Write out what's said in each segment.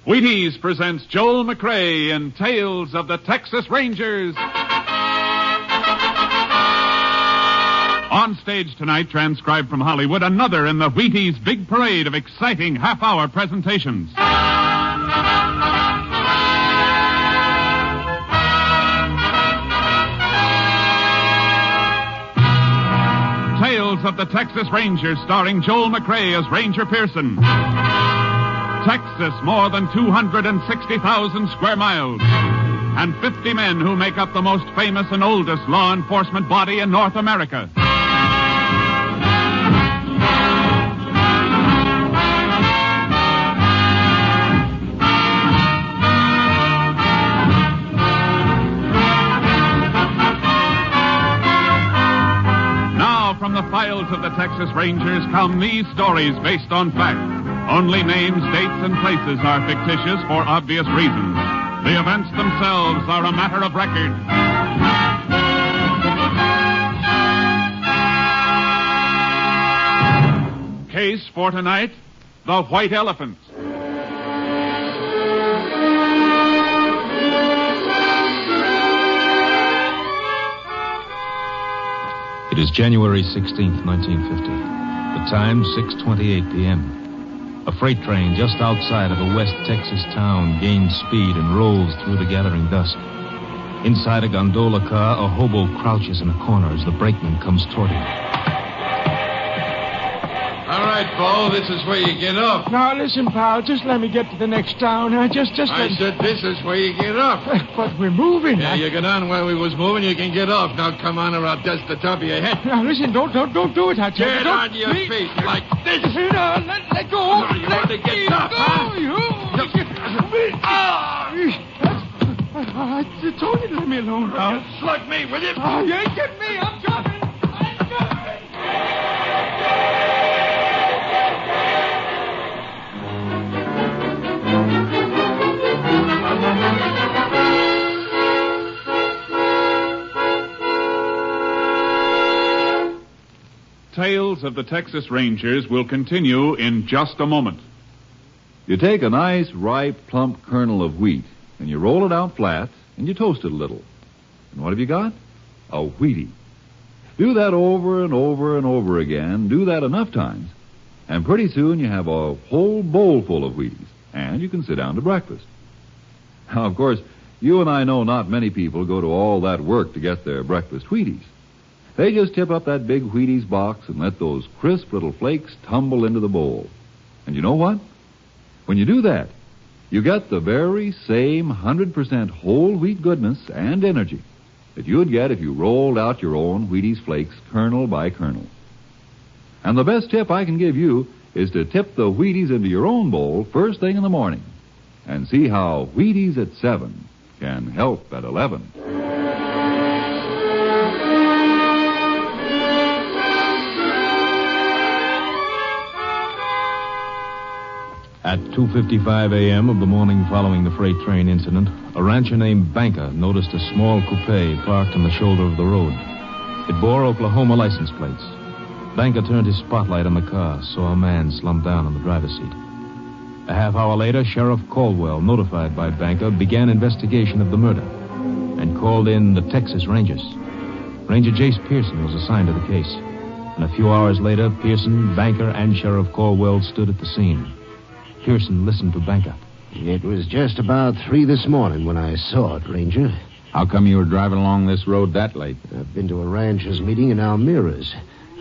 Wheaties presents Joel McRae in Tales of the Texas Rangers. On stage tonight, transcribed from Hollywood, another in the Wheaties big parade of exciting half-hour presentations. Tales of the Texas Rangers, starring Joel McRae as Ranger Pearson. Texas, more than 260,000 square miles. And 50 men who make up the most famous and oldest law enforcement body in North America. Now, from the files of the Texas Rangers come these stories based on fact. Only names, dates, and places are fictitious for obvious reasons. The events themselves are a matter of record. Case for tonight, the White Elephant. It is January 16th, 1950. The time, 6:28 p.m. A freight train just outside of a West Texas town gains speed and rolls through the gathering dusk. Inside a gondola car, a hobo crouches in a corner as the brakeman comes toward him. All right, Bo, this is where you get off. Now, listen, pal, just let me get to the next town. I said this is where you get off. But we're moving. Yeah, you get on where we was moving, you can get off. Now, come on, or I'll dust the top of your head. Now, listen, don't do it, Hutch. Get on your feet like this. Let go. No, you want to get tough, huh? I told you to leave me alone, pal. Slug me, will you? Oh, you ain't getting me. I'm coming. Tales of the Texas Rangers will continue in just a moment. You take a nice, ripe, plump kernel of wheat, and you roll it out flat, and you toast it a little. And what have you got? A Wheatie. Do that over and over and over again. Do that enough times, and pretty soon you have a whole bowl full of Wheaties, and you can sit down to breakfast. Now, of course, you and I know not many people go to all that work to get their breakfast Wheaties. They just tip up that big Wheaties box and let those crisp little flakes tumble into the bowl. And you know what? When you do that, you get the very same 100% whole wheat goodness and energy that you would get if you rolled out your own Wheaties flakes kernel by kernel. And the best tip I can give you is to tip the Wheaties into your own bowl first thing in the morning and see how Wheaties at 7 can help at 11. At 2:55 a.m. of the morning following the freight train incident, a rancher named Banker noticed a small coupe parked on the shoulder of the road. It bore Oklahoma license plates. Banker turned his spotlight on the car, saw a man slumped down on the driver's seat. A half hour later, Sheriff Caldwell, notified by Banker, began investigation of the murder and called in the Texas Rangers. Ranger Jace Pearson was assigned to the case. And a few hours later, Pearson, Banker, and Sheriff Caldwell stood at the scene. Pearson listened to Banker. It was just about 3 this morning when I saw it, Ranger. How come you were driving along this road that late? I've been to a ranchers' meeting in Almira's.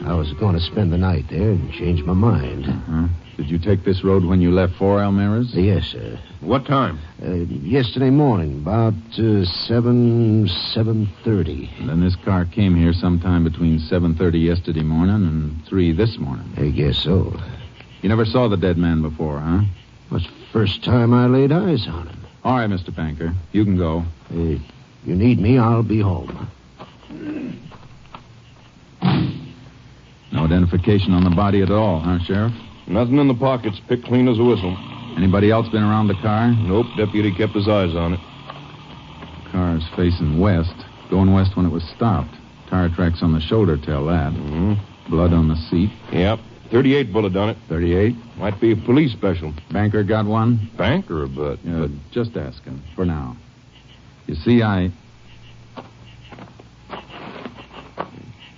I was going to spend the night there and change my mind. Uh-huh. Did you take this road when you left for Almira's? Yes, sir. What time? Yesterday morning, about 7:30. And then this car came here sometime between 7:30 yesterday morning and 3 this morning. I guess so. You never saw the dead man before, huh? Was the first time I laid eyes on him. All right, Mr. Banker. You can go. You need me, I'll be home. No identification on the body at all, huh, Sheriff? Nothing in the pockets. Picked clean as a whistle. Anybody else been around the car? Nope. Deputy kept his eyes on it. Car's facing west. Going west when it was stopped. Tire tracks on the shoulder tell that. Mm-hmm. Blood on the seat. Yep. .38 bullet done it. 38. Might be a police special. Banker got one? Banker, but... Just asking, for now. You see,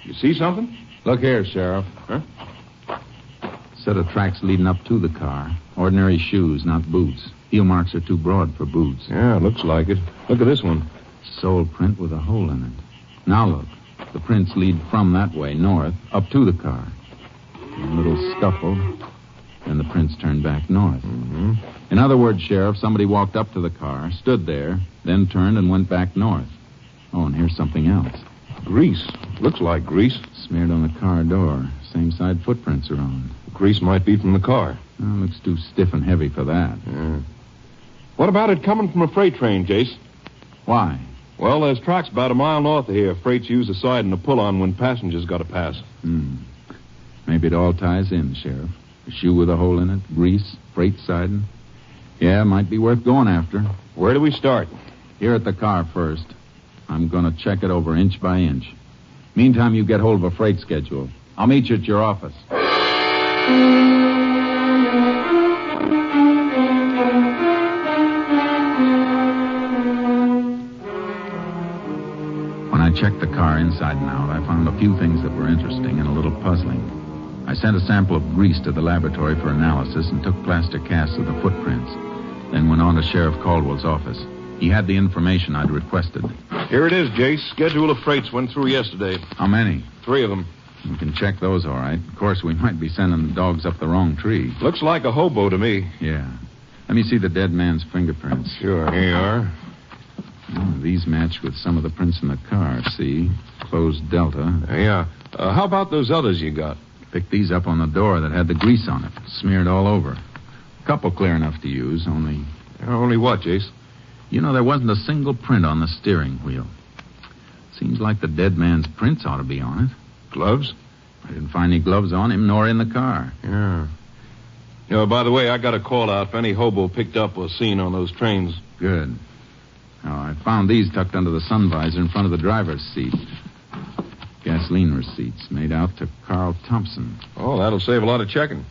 You see something? Look here, Sheriff. Huh? Set of tracks leading up to the car. Ordinary shoes, not boots. Heel marks are too broad for boots. Yeah, looks like it. Look at this one. Sole print with a hole in it. Now look. The prints lead from that way, north, up to the car. A little scuffle. Then the prints turn back north. Mm-hmm. In other words, Sheriff, somebody walked up to the car, stood there, then turned and went back north. Oh, and here's something else. Grease. Looks like grease. Smeared on the car door. Same side footprints are on. Grease might be from the car. Oh, looks too stiff and heavy for that. Yeah. What about it coming from a freight train, Jace? Why? Well, there's tracks about a mile north of here. Freight's use a siding to pull on when passengers got to pass. Maybe it all ties in, Sheriff. A shoe with a hole in it, grease, freight siding. Yeah, might be worth going after. Where do we start? Here at the car first. I'm going to check it over inch by inch. Meantime, you get hold of a freight schedule. I'll meet you at your office. When I checked the car inside and out, I found a few things that were interesting and a little puzzling. I sent a sample of grease to the laboratory for analysis and took plaster casts of the footprints. Then went on to Sheriff Caldwell's office. He had the information I'd requested. Here it is, Jace. Schedule of freights went through yesterday. How many? 3 of them. We can check those, all right. Of course, we might be sending the dogs up the wrong tree. Looks like a hobo to me. Yeah. Let me see the dead man's fingerprints. Sure. Here you are. Oh, these match with some of the prints in the car, see? Closed delta. Yeah. How about those others you got? Picked these up on the door that had the grease on it, smeared all over. A couple clear enough to use, only... Only what, Jace? You know, there wasn't a single print on the steering wheel. Seems like the dead man's prints ought to be on it. Gloves? I didn't find any gloves on him, nor in the car. Yeah. You know, by the way, I got a call out if any hobo picked up or seen on those trains. Good. Now, I found these tucked under the sun visor in front of the driver's seat. Gasoline receipts made out to Carl Thompson. Oh, that'll save a lot of checking.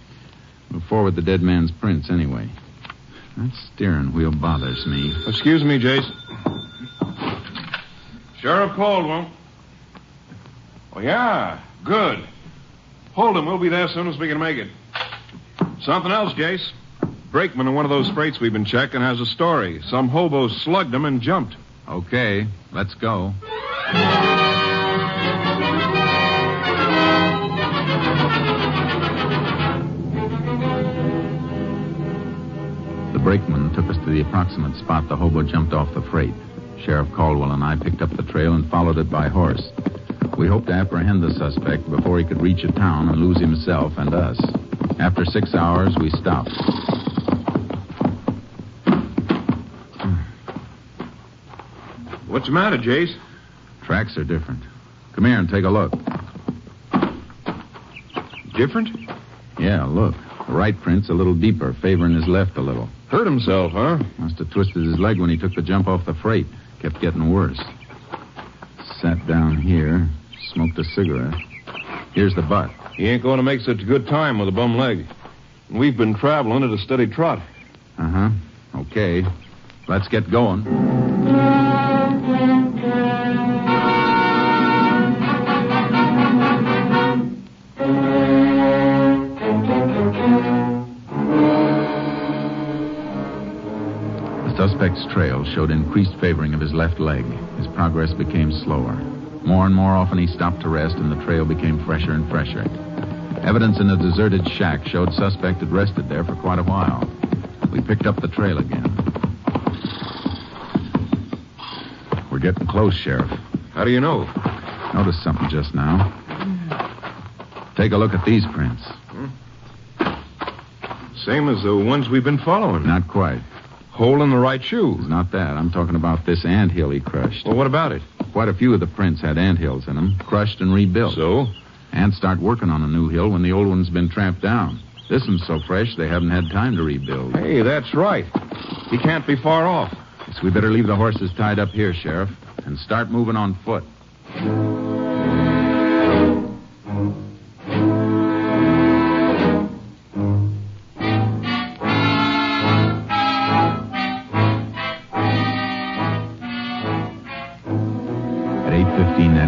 We'll forward the dead man's prints anyway. That steering wheel bothers me. Excuse me, Jace. Sheriff Caldwell. Oh, yeah. Good. Hold him. We'll be there as soon as we can make it. Something else, Jace. Brakeman in one of those freights we've been checking has a story. Some hobo slugged him and jumped. Okay, let's go. The brakeman took us to the approximate spot the hobo jumped off the freight. Sheriff Caldwell and I picked up the trail and followed it by horse. We hoped to apprehend the suspect before he could reach a town and lose himself and us. After 6 hours, we stopped. What's the matter, Jace? Tracks are different. Come here and take a look. Different? Yeah, look. The right print's a little deeper, favoring his left a little. Hurt himself, huh? Must have twisted his leg when he took the jump off the freight. Kept getting worse. Sat down here, smoked a cigarette. Here's the butt. He ain't going to make such a good time with a bum leg. We've been traveling at a steady trot. Uh-huh. Okay. Let's get going. The suspect's trail showed increased favoring of his left leg. His progress became slower. More and more often he stopped to rest, and the trail became fresher and fresher. Evidence in a deserted shack showed suspect had rested there for quite a while. We picked up the trail again. We're getting close, Sheriff. How do you know? Noticed something just now. Take a look at these prints. Same as the ones we've been following. Not quite. Hole in the right shoe. It's not that. I'm talking about this anthill he crushed. Well, what about it? Quite a few of the prints had anthills in them, crushed and rebuilt. So? Ants start working on a new hill when the old one's been tramped down. This one's so fresh they haven't had time to rebuild. Hey, that's right. He can't be far off. Guess we better leave the horses tied up here, Sheriff, and start moving on foot.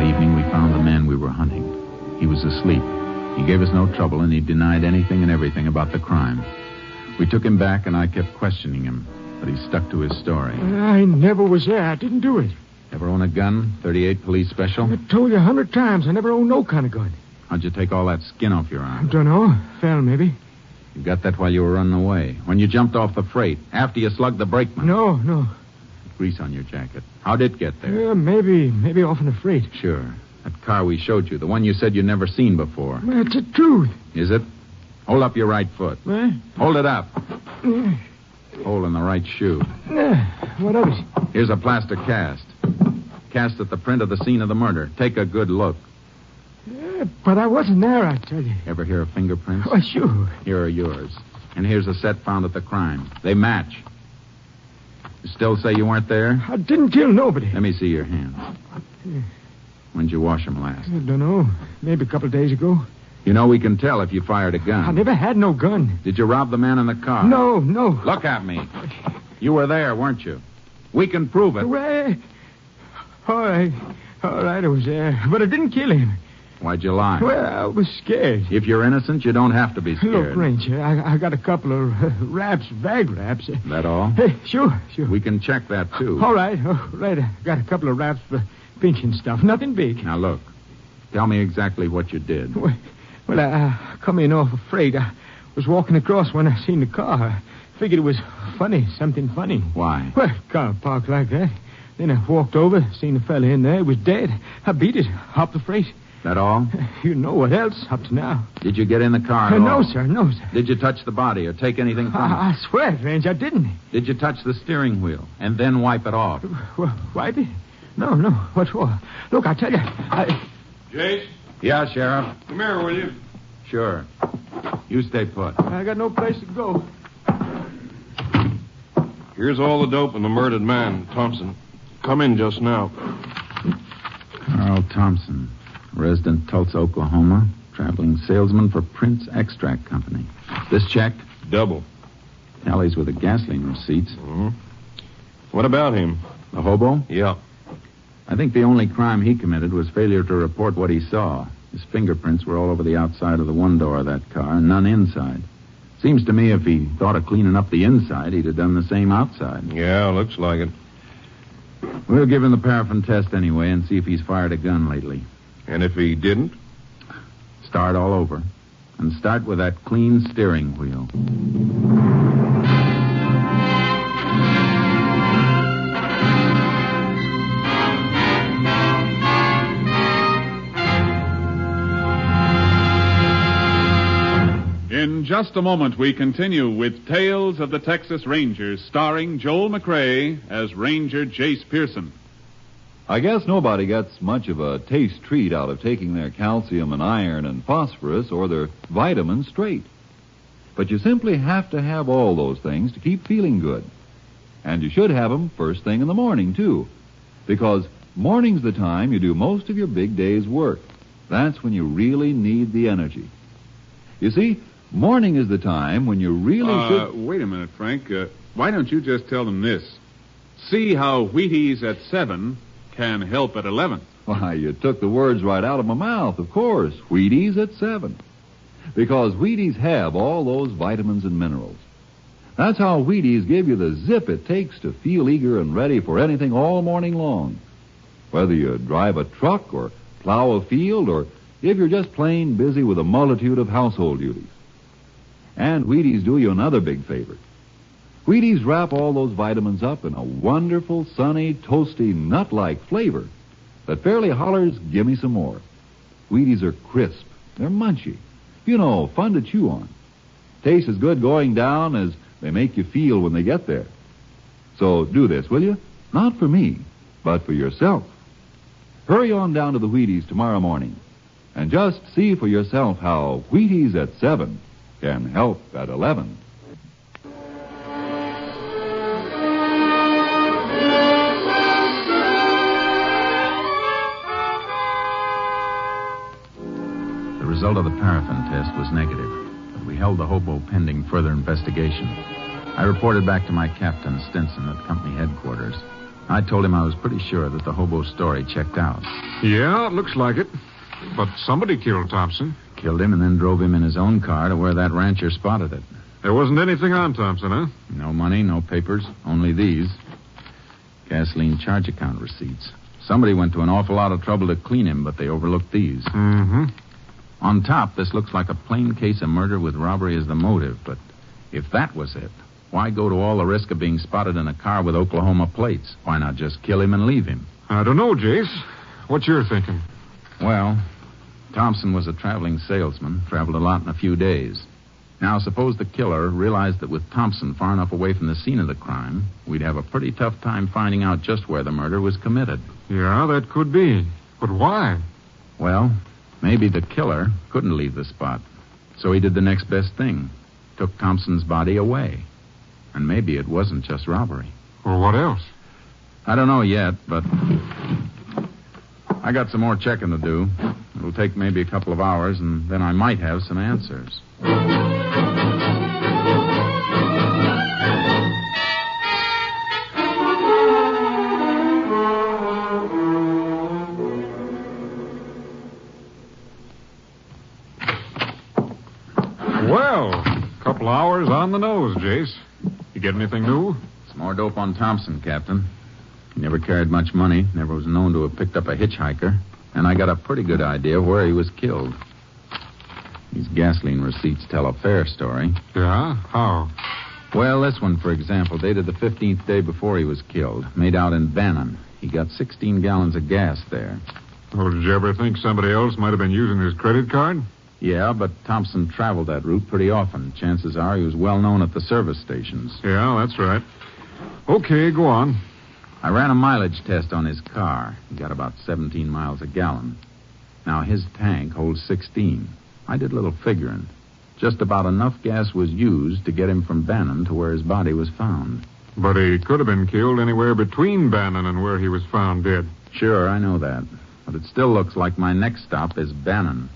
evening, we found the man we were hunting. He was asleep. He gave us no trouble, and he denied anything and everything about the crime. We took him back, and I kept questioning him, but he stuck to his story. I never was there. I didn't do it. Ever own a gun? 38 police special? I told you 100 times I never owned no kind of gun. How'd you take all that skin off your arm? Don't know. Fell, maybe. You got that while you were running away. When you jumped off the freight, after you slugged the brakeman. No. Grease on your jacket. How'd it get there? Yeah, maybe off in the freight. Sure. That car we showed you, the one you said you'd never seen before. That's the truth. Is it? Hold up your right foot. Eh? Hold it up. Hole in the right shoe. What of it? Here's a plaster cast. Cast at the print of the scene of the murder. Take a good look. But I wasn't there, I tell you. Ever hear of fingerprints? Oh, sure. Here are yours. And here's a set found at the crime. They match. You still say you weren't there? I didn't kill nobody. Let me see your hands. When'd you wash them last? I don't know. Maybe a couple of days ago. You know we can tell if you fired a gun. I never had no gun. Did you rob the man in the car? No. Look at me. You were there, weren't you? We can prove it. Well, all right, I was there. But I didn't kill him. Why'd you lie? Well, I was scared. If you're innocent, you don't have to be scared. Look, Ranger, I got a couple of bag wraps. That all? Hey, sure. We can check that, too. All right. I got a couple of wraps for pinching stuff. Nothing big. Now, look. Tell me exactly what you did. Well, I come in off a freight. I was walking across when I seen the car. I figured it was funny, something funny. Why? Well, car parked like that. Then I walked over, seen the fella in there. He was dead. I beat it, hopped the freight. That all? You know what else up to now. Did you get in the car at No, all? sir. Did you touch the body or take anything from it? I swear, Range, I didn't. Did you touch the steering wheel and then wipe it off? Wipe it? No. What for? Look, I tell you, Jace, Yeah, Sheriff. come here, will you? Sure. You stay put. I got no place to go. Here's all the dope and the murdered man, Thompson. Come in just now. Carl Thompson, resident Tulsa, Oklahoma, traveling salesman for Prince Extract Company. This check? Double. Tallies with the gasoline receipts. Mm-hmm. What about him? The hobo? Yeah. I think the only crime he committed was failure to report what he saw. His fingerprints were all over the outside of the one door of that car, and none inside. Seems to me if he thought of cleaning up the inside, he'd have done the same outside. Yeah, looks like it. We'll give him the paraffin test anyway and see if he's fired a gun lately. And if he didn't? Start all over. And start with that clean steering wheel. In just a moment, we continue with Tales of the Texas Rangers, starring Joel McCrea as Ranger Jace Pearson. I guess nobody gets much of a taste treat out of taking their calcium and iron and phosphorus or their vitamins straight. But you simply have to have all those things to keep feeling good. And you should have them first thing in the morning, too. Because morning's the time you do most of your big day's work. That's when you really need the energy. You see, morning is the time when you really should... Wait a minute, Frank. Why don't you just tell them this? See how Wheaties at 7 can help at 11. Why, you took the words right out of my mouth, of course. Wheaties at 7. Because Wheaties have all those vitamins and minerals. That's how Wheaties give you the zip it takes to feel eager and ready for anything all morning long. Whether you drive a truck or plow a field or if you're just plain busy with a multitude of household duties. And Wheaties do you another big favor. Wheaties wrap all those vitamins up in a wonderful, sunny, toasty, nut-like flavor that fairly hollers, give me some more. Wheaties are crisp. They're munchy. You know, fun to chew on. Taste as good going down as they make you feel when they get there. So do this, will you? Not for me, but for yourself. Hurry on down to the Wheaties tomorrow morning and just see for yourself how Wheaties at 7 can help at 11. The result of the paraffin test was negative, but we held the hobo pending further investigation. I reported back to my captain, Stinson, at company headquarters. I told him I was pretty sure that the hobo's story checked out. Yeah, it looks like it. But somebody killed Thompson. Killed him and then drove him in his own car to where that rancher spotted it. There wasn't anything on Thompson, huh? No money, no papers, only these. Gasoline charge account receipts. Somebody went to an awful lot of trouble to clean him, but they overlooked these. Mm-hmm. On top, this looks like a plain case of murder with robbery as the motive, but if that was it, why go to all the risk of being spotted in a car with Oklahoma plates? Why not just kill him and leave him? I don't know, Jace. What's your thinking? Well, Thompson was a traveling salesman, traveled a lot in a few days. Now, suppose the killer realized that with Thompson far enough away from the scene of the crime, we'd have a pretty tough time finding out just where the murder was committed. Yeah, that could be. But why? Well, maybe the killer couldn't leave the spot. So he did the next best thing. Took Thompson's body away. And maybe it wasn't just robbery. Well, what else? I don't know yet, but I got some more checking to do. It'll take maybe a couple of hours, and then I might have some answers. Well, a couple hours on the nose, Jace. You get anything new? Some more dope on Thompson, Captain. He never carried much money, never was known to have picked up a hitchhiker, and I got a pretty good idea where he was killed. These gasoline receipts tell a fair story. Yeah? How? Well, this one, for example, dated the 15th day before he was killed, made out in Bannon. He got 16 gallons of gas there. Well, did you ever think somebody else might have been using his credit card? Yeah, but Thompson traveled that route pretty often. Chances are he was well known at the service stations. Yeah, that's right. Okay, go on. I ran a mileage test on his car. He got about 17 miles a gallon. Now, his tank holds 16. I did a little figuring. Just about enough gas was used to get him from Bannon to where his body was found. But he could have been killed anywhere between Bannon and where he was found dead. Sure, I know that. But it still looks like my next stop is Bannon.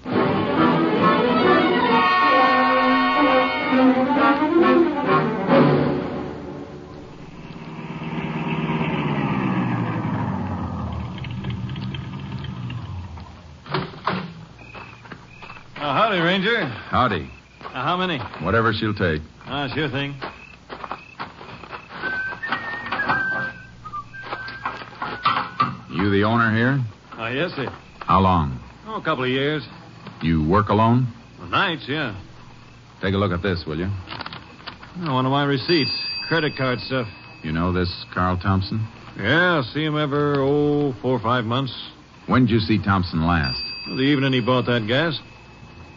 Howdy, Ranger. Howdy. How many? Whatever she'll take. Sure thing. You the owner here? Yes, sir. How long? A couple of years. You work alone? Nights, yeah. Take a look at this, will you? One of my receipts. Credit card stuff. You know this Carl Thompson? Yeah, see him every, 4 or 5 months. When did you see Thompson last? The evening he bought that gas.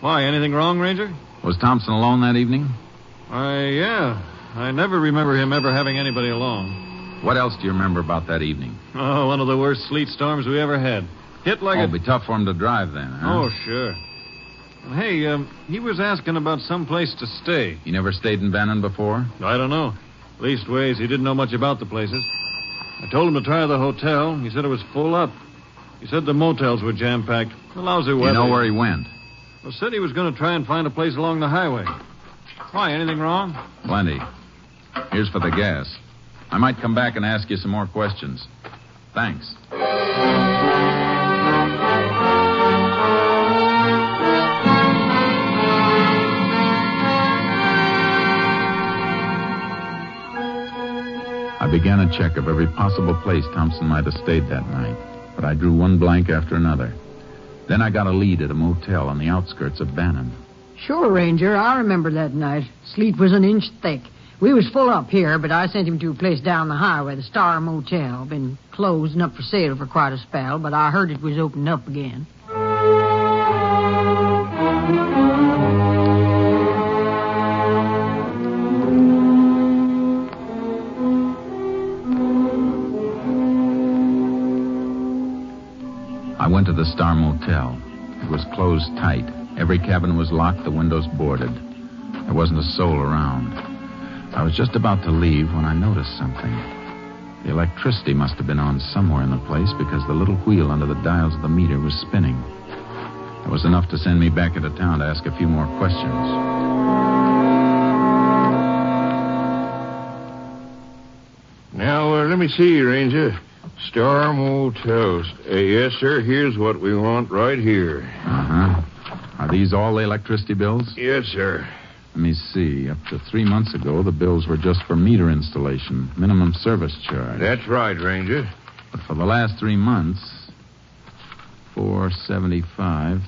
Why, anything wrong, Ranger? Was Thompson alone that evening? Yeah. I never remember him ever having anybody along. What else do you remember about that evening? One of the worst sleet storms we ever had. Hit like it'd be tough for him to drive then, huh? Oh, sure. Hey, he was asking about some place to stay. You never stayed in Bannon before? I don't know. Leastways, he didn't know much about the places. I told him to try the hotel. He said it was full up. He said the motels were jam-packed. The lousy weather. You know where he went? Well, said he was going to try and find a place along the highway. Why, anything wrong? Plenty. Here's for the gas. I might come back and ask you some more questions. Thanks. I began a check of every possible place Thompson might have stayed that night, but I drew one blank after another. Then I got a lead at a motel on the outskirts of Bannon. Sure, Ranger. I remember that night. Sleet was an inch thick. We was full up here, but I sent him to a place down the highway, the Star Motel. Been closed and up for sale for quite a spell, but I heard it was opened up again. I went to the Star Motel. It was closed tight. Every cabin was locked, the windows boarded. There wasn't a soul around. I was just about to leave when I noticed something. The electricity must have been on somewhere in the place because the little wheel under the dials of the meter was spinning. It was enough to send me back into town to ask a few more questions. Now, let me see, Ranger. Star Motels. Yes, sir. Here's what we want right here. Uh-huh. Are these all the electricity bills? Yes, sir. Let me see. Up to 3 months ago, the bills were just for meter installation, minimum service charge. That's right, Ranger. But for the last 3 months, $475,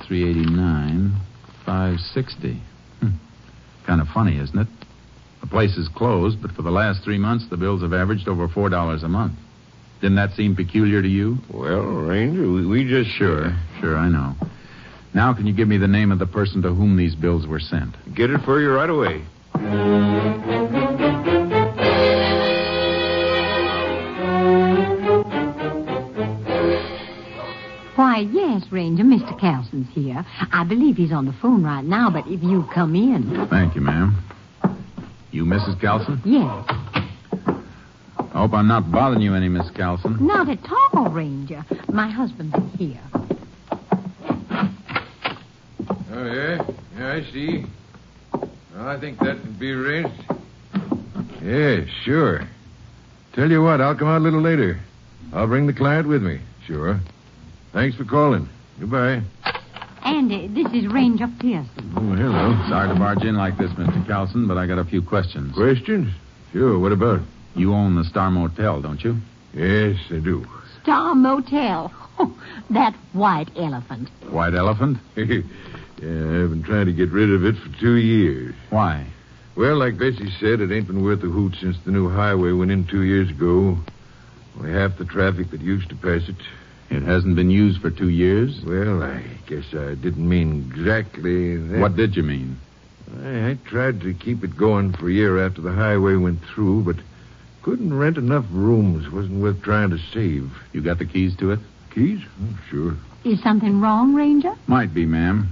$389, $560. Kind of funny, isn't it? The place is closed, but for the last 3 months, the bills have averaged over $4 a month. Didn't that seem peculiar to you? Well, Ranger, we just... Sure, I know. Now, can you give me the name of the person to whom these bills were sent? Get it for you right away. Why, yes, Ranger. Mr. Carlson's here. I believe he's on the phone right now, but if you come in... Thank you, ma'am. You Mrs. Carlson? Yes. I hope I'm not bothering you any, Miss Carlson. Not at all, Ranger. My husband's here. Oh, yeah? Yeah, I see. Well, I think that can be arranged. Yeah, sure. Tell you what, I'll come out a little later. I'll bring the client with me. Sure. Thanks for calling. Goodbye. And this is Ranger Pearson. Oh, hello. Sorry to barge in like this, Mr. Carlson, but I got a few questions. Questions? Sure, what about? You own the Star Motel, don't you? Yes, I do. Star Motel. Oh, that white elephant. White elephant? Yeah, I've been trying to get rid of it for 2 years. Why? Well, like Bessie said, it ain't been worth a hoot since the new highway went in 2 years ago. Only half the traffic that used to pass it. It hasn't been used for 2 years? Well, I guess I didn't mean exactly that. What did you mean? I tried to keep it going for a year after the highway went through, but couldn't rent enough rooms. Wasn't worth trying to save. You got the keys to it? Keys? Oh, sure. Is something wrong, Ranger? Might be, ma'am.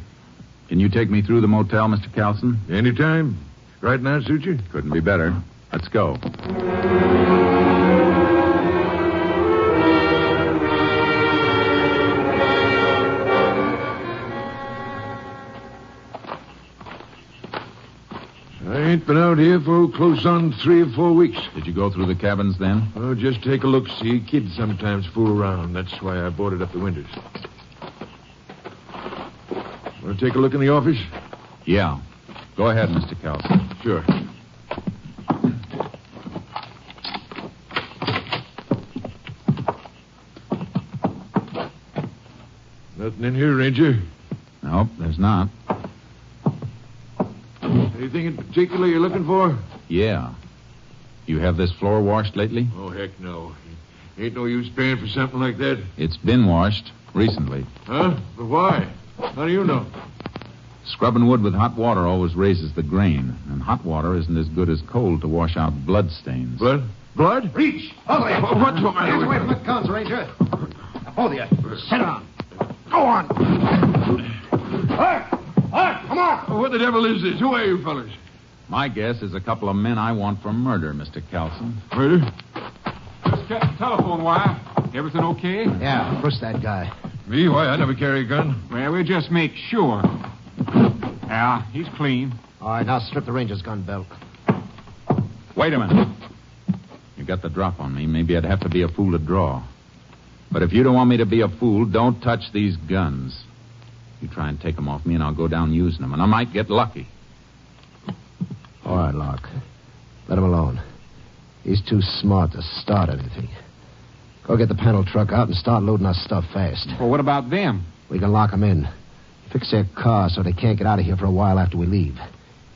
Can you take me through the motel, Mr. Carlson? Anytime. Right now, suit you? Couldn't be better. Let's go. I ain't been out here for close on 3 or 4 weeks. Did you go through the cabins then? Oh, just take a look. See, kids sometimes fool around. That's why I boarded up the windows. Want to take a look in the office? Yeah. Go ahead, Mr. Carlson. Sure. Nothing in here, Ranger. Nope, there's not. Anything in particular you're looking for? Yeah. You have this floor washed lately? Oh, heck no. Ain't no use paying for something like that. It's been washed recently. Huh? But why? How do you know? Scrubbing wood with hot water always raises the grain, and hot water isn't as good as cold to wash out blood stains. Blood? Blood? Reach! Hold it! What's the matter Hands with away you? from the guns, Ranger. Hold you. Sit down. Go on. Come on. What the devil is this? Who are you fellas? My guess is a couple of men I want for murder, Mr. Carlson. Murder? Just cut the telephone wire. Everything okay? Yeah, push that guy. Me? Why, I never carry a gun. Well, we'll just make sure. Yeah, he's clean. All right, now strip the Ranger's gun belt. Wait a minute. You got the drop on me. Maybe I'd have to be a fool to draw. But if you don't want me to be a fool, don't touch these guns. You try and take them off me, and I'll go down using them, and I might get lucky. All right, Locke. Let him alone. He's too smart to start anything. Go get the panel truck out and start loading our stuff fast. Well, what about them? We can lock them in. Fix their car so they can't get out of here for a while after we leave.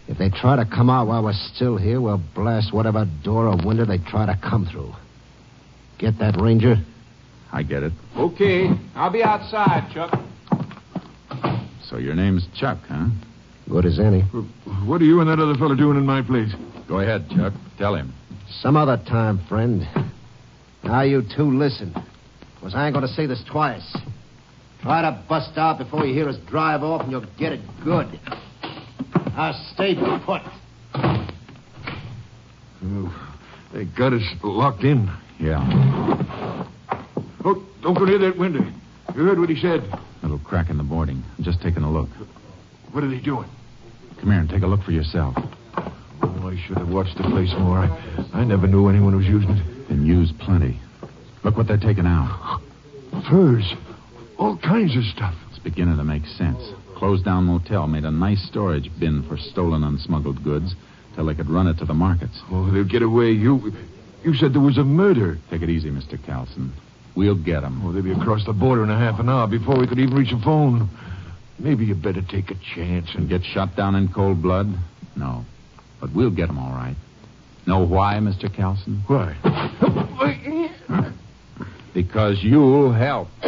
If they try to come out while we're still here, we'll blast whatever door or window they try to come through. Get that, Ranger? I get it. Okay. I'll be outside, Chuck. So your name's Chuck, huh? Good as any. What are you and that other fella doing in my place? Go ahead, Chuck. Tell him. Some other time, friend. Now you two listen. Because I ain't going to say this twice. Try to bust out before you hear us drive off and you'll get it good. Now stay put. Oh, they got us locked in. Yeah. Oh, don't go near that window. You heard what he said. Little crack in the boarding. I'm just taking a look. What are they doing? Come here and take a look for yourself. Oh, I should have watched the place more. I never knew anyone was using it. Been used plenty. Look Look what they're taking out. Furs. All kinds of stuff. It's beginning to make sense. Closed down motel made a nice storage bin for stolen and smuggled goods till they could run it to the markets. Oh, they'll get away. You said there was a murder. Take it easy, Mr. Carlson. We'll get them. Oh, they'll be across the border in a half an hour before we could even reach a phone. Maybe you better take a chance and get shot down in cold blood? No. But we'll get them all right. Know why, Mr. Carlson? Why? Because you'll help. I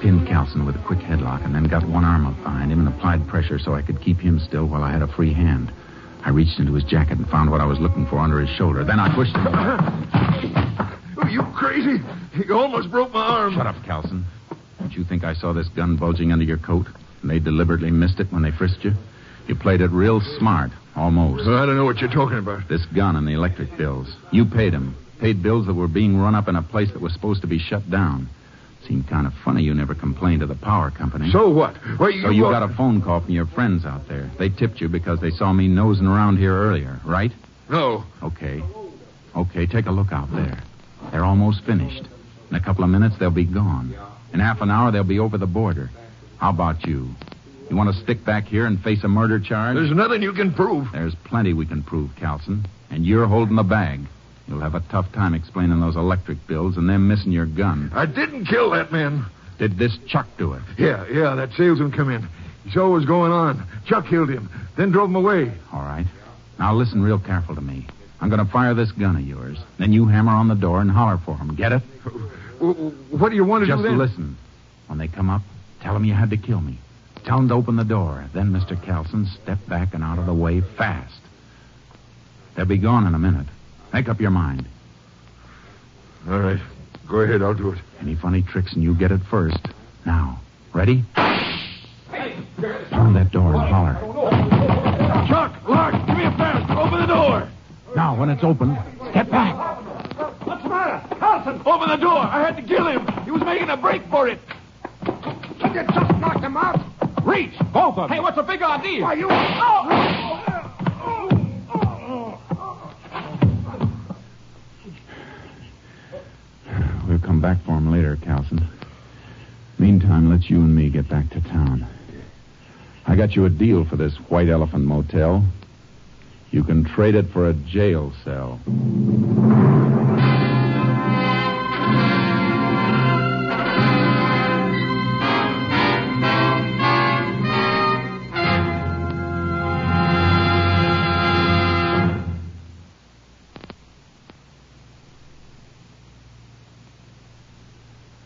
pinned Carlson with a quick headlock and then got one arm up behind him and applied pressure so I could keep him still while I had a free hand. I reached into his jacket and found what I was looking for under his shoulder. Then I pushed him away. Oh, you crazy? You almost broke my arm. Shut up, Carlson. Don't you think I saw this gun bulging under your coat? And they deliberately missed it when they frisked you? You played it real smart, almost. Well, I don't know what you're talking about. This gun and the electric bills. You paid them. Paid bills that were being run up in a place that was supposed to be shut down. Seemed kind of funny you never complained to the power company. So what? So you got a phone call from your friends out there. They tipped you because they saw me nosing around here earlier, right? No. Okay, take a look out there. They're almost finished. In a couple of minutes, they'll be gone. In half an hour, they'll be over the border. How about you? You want to stick back here and face a murder charge? There's nothing you can prove. There's plenty we can prove, Carlson. And you're holding the bag. You'll have a tough time explaining those electric bills and them missing your gun. I didn't kill that man. Did this Chuck do it? Yeah, that salesman come in. He saw what was going on. Chuck killed him, then drove him away. All right. Now listen real careful to me. I'm going to fire this gun of yours. Then you hammer on the door and holler for them. Get it? What do you want to do then? Just listen. When they come up, tell them you had to kill me. Tell them to open the door. Then, Mr. Carlson, step back and out of the way fast. They'll be gone in a minute. Make up your mind. All right. Go ahead, I'll do it. Any funny tricks and you get it first. Now, ready? Pound that door and holler. Chuck, Lark, give me a fast. Open the door. Now, when it's open, step back. What's the matter? Carlson, open the door. I had to kill him. He was making a break for it. Did you just knock him out? Reach, both of them. Hey, what's the big idea? Why, you... We'll come back for him later, Carlson. Meantime, let's you and me get back to town. I got you a deal for this White Elephant Motel. You can trade it for a jail cell.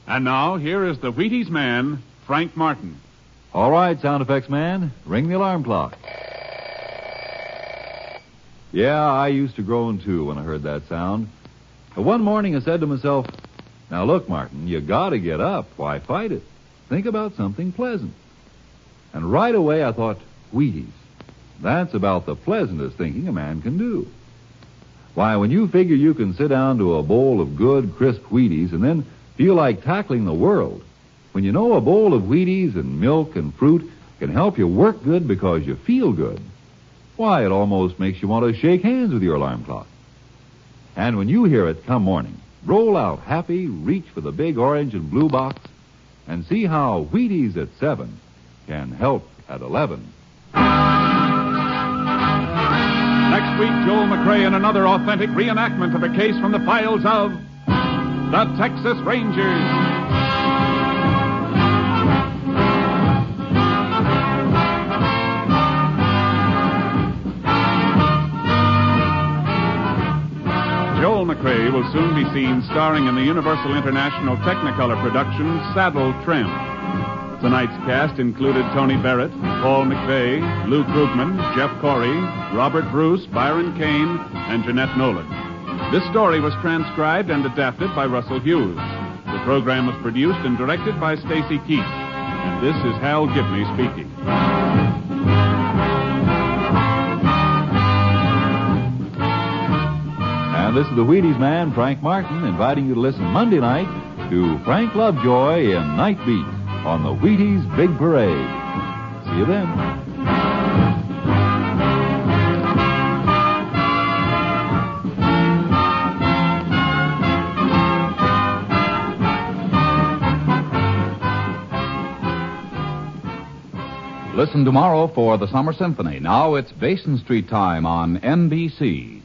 And now, here is the Wheaties man, Frank Martin. All right, sound effects man. Ring the alarm clock. Yeah, I used to groan, too, when I heard that sound. But one morning I said to myself, now look, Martin, you gotta get up. Why fight it? Think about something pleasant. And right away I thought, Wheaties. That's about the pleasantest thinking a man can do. Why, when you figure you can sit down to a bowl of good, crisp Wheaties and then feel like tackling the world, when you know a bowl of Wheaties and milk and fruit can help you work good because you feel good, why, it almost makes you want to shake hands with your alarm clock. And when you hear it come morning, roll out happy, reach for the big orange and blue box, and see how Wheaties at 7 can help at 11. Next week, Joel McRae in another authentic reenactment of a case from the files of the Texas Rangers. Joel McRae will soon be seen starring in the Universal International Technicolor production Saddle Tramp. Tonight's cast included Tony Barrett, Paul McVeigh, Lou Krugman, Jeff Corey, Robert Bruce, Byron Kane, and Jeanette Nolan. This story was transcribed and adapted by Russell Hughes. The program was produced and directed by Stacy Keith. And this is Hal Gibney speaking. And this is the Wheaties man, Frank Martin, inviting you to listen Monday night to Frank Lovejoy in Night Beat on the Wheaties Big Parade. See you then. Listen tomorrow for the Summer Symphony. Now it's Basin Street time on NBC.